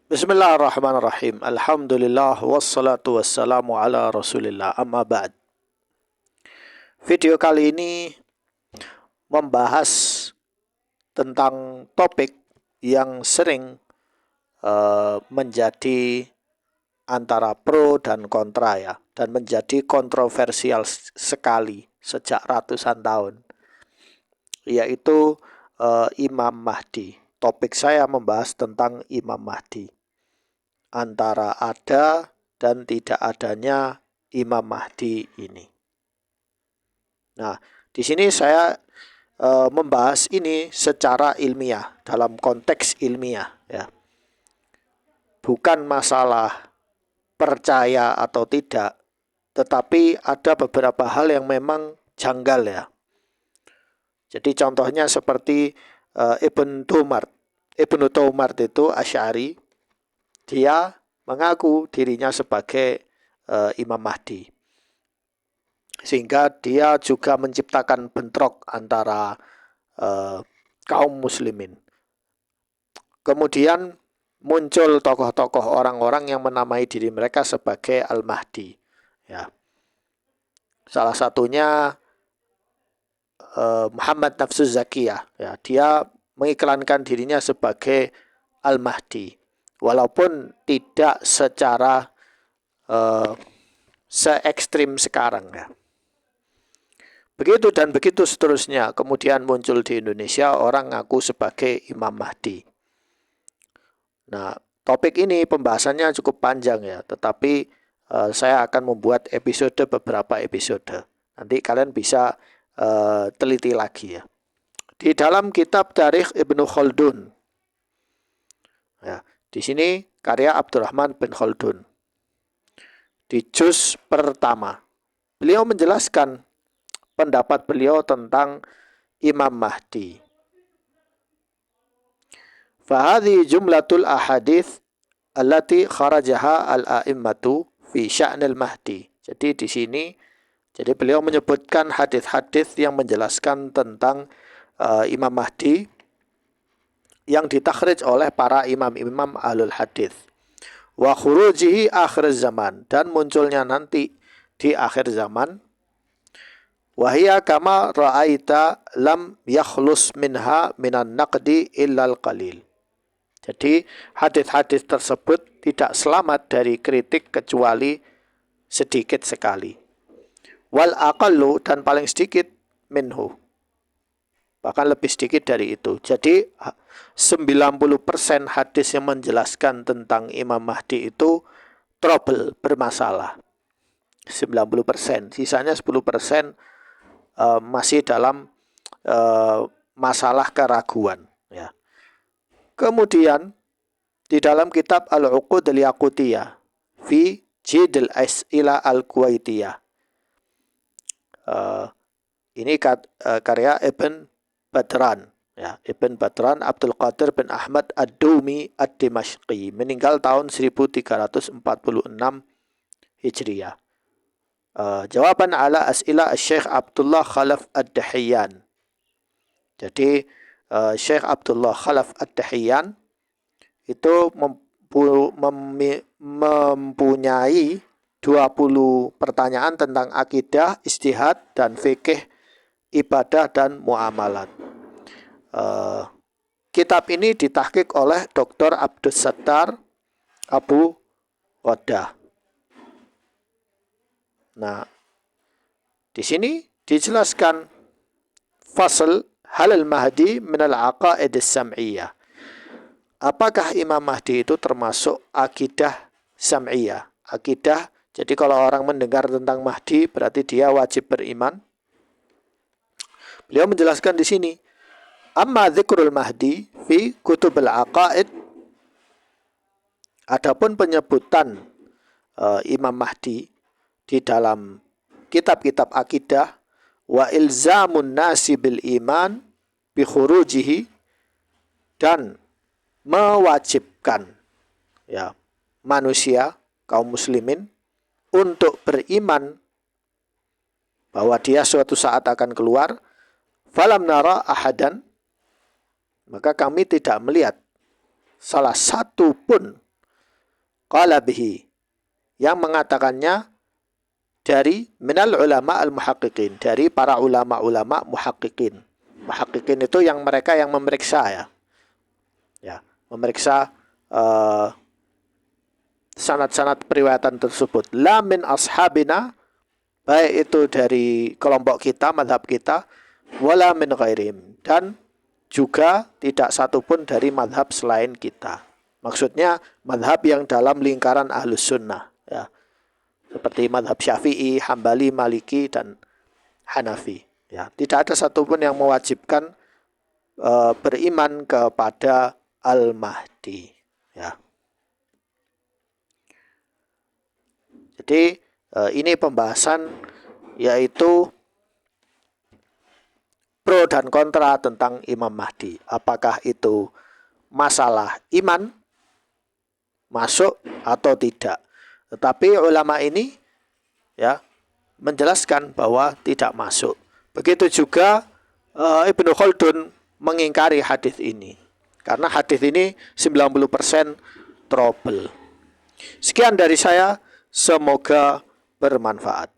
Bismillahirrahmanirrahim. Alhamdulillah wassalatu wassalamu ala Rasulillah. Amma ba'd. Video kali ini membahas tentang topik yang sering menjadi antara pro dan kontra ya, dan menjadi kontroversial sekali sejak ratusan tahun, yaitu Imam Mahdi. Topik saya membahas tentang Imam Mahdi, antara ada dan tidak adanya Imam Mahdi ini. Nah, di sini saya membahas ini secara ilmiah, dalam konteks ilmiah ya. Bukan masalah percaya atau tidak, tetapi ada beberapa hal yang memang janggal ya. Jadi contohnya seperti Ibnu Tumart itu Asy'ari, dia mengaku dirinya sebagai Imam Mahdi. Sehingga dia juga menciptakan bentrok antara kaum muslimin. Kemudian muncul tokoh-tokoh orang-orang yang menamai diri mereka sebagai Al-Mahdi. Ya. Salah satunya Muhammad Nafsuz Zakiyah. Ya, dia mengiklankan dirinya sebagai Al-Mahdi. Walaupun tidak secara se-ekstrim sekarang ya. Begitu dan begitu seterusnya. Kemudian muncul di Indonesia orang ngaku sebagai Imam Mahdi. Nah, topik ini pembahasannya cukup panjang ya, tetapi saya akan membuat beberapa episode. Nanti kalian bisa teliti lagi ya. Di dalam kitab Tarikh Ibnu Khaldun, ya, di sini karya Abdurrahman bin Khaldun, di juz pertama, beliau menjelaskan pendapat beliau tentang Imam Mahdi. Fahadhi jumlatul ahadits allati kharajaha al-a'immatu fi sya'nil Mahdi. Jadi di sini beliau menyebutkan hadis-hadis yang menjelaskan tentang Imam Mahdi yang ditakhrij oleh para imam-imam ahlul hadis. Wa khurujihi akhir zaman, dan munculnya nanti di akhir zaman. Wahia kama ra'aita lam yakhlus minha minan naqdi illal qalil. Jadi hadis-hadis tersebut tidak selamat dari kritik kecuali sedikit sekali. Wal aqallu, dan paling sedikit, minhu, bahkan lebih sedikit dari itu. Jadi 90% hadis yang menjelaskan tentang Imam Mahdi itu trouble, bermasalah. 90%, sisanya 10% masih dalam masalah keraguan ya. Kemudian di dalam kitab Al-Uqud Al-Yaqutiyah fi Jidil As'ila Al-Kuwaitiyah, ini karya Ibn Badran ya, Ibn Badran Abdul Qadir bin Ahmad Ad-Dumi Ad-Dimashqi, meninggal tahun 1346 Hijriah. Jawaban ala as'ila Syekh Abdullah Khalaf Ad-Dahiyyan. Jadi Syekh Abdullah Khalaf Ad-Dahiyyan itu mempunyai 20 pertanyaan tentang akidah, ijtihad, dan fikih, ibadah, dan muamalat. Kitab ini ditahqiq oleh Dr. Abdus Sattar Abu Wadah. Nah, di sini dijelaskan fasl halal Mahdi minal aqaid as-sam'iyah. Apakah Imam Mahdi itu termasuk akidah sam'iyah? Akidah, jadi kalau orang mendengar tentang Mahdi berarti dia wajib beriman. Beliau menjelaskan di sini, amma dzikrul Mahdi fi kutubul aqaid, adapun penyebutan Imam Mahdi di dalam kitab-kitab akidah, wa ilzamun nasi bil iman bi khurujihi, dan mewajibkan ya manusia, kaum muslimin, untuk beriman bahwa dia suatu saat akan keluar. Falam nara ahadan, maka kami tidak melihat salah satu pun qala bihi, yang mengatakannya dari minal ulama al-muhaqqiqin, dari para ulama-ulama muhaqqiqin. Muhaqqiqin itu yang mereka yang memeriksa ya. Ya, memeriksa sanad-sanad periwayatan tersebut. La min ashabina, baik itu dari kelompok kita, mazhab kita, wala min ghairihim, dan juga tidak satupun dari mazhab selain kita. Maksudnya mazhab yang dalam lingkaran Ahlus Sunnah ya. Seperti mazhab Syafi'i, Hambali, Maliki, dan Hanafi. Ya, tidak ada satupun yang mewajibkan beriman kepada Al-Mahdi. Ya. Jadi ini pembahasan yaitu pro dan kontra tentang Imam Mahdi. Apakah itu masalah iman, masuk atau tidak. Tetapi ulama ini ya menjelaskan bahwa tidak masuk. Begitu juga Ibnu Khaldun mengingkari hadis ini. Karena hadis ini 90% trouble. Sekian dari saya, semoga bermanfaat.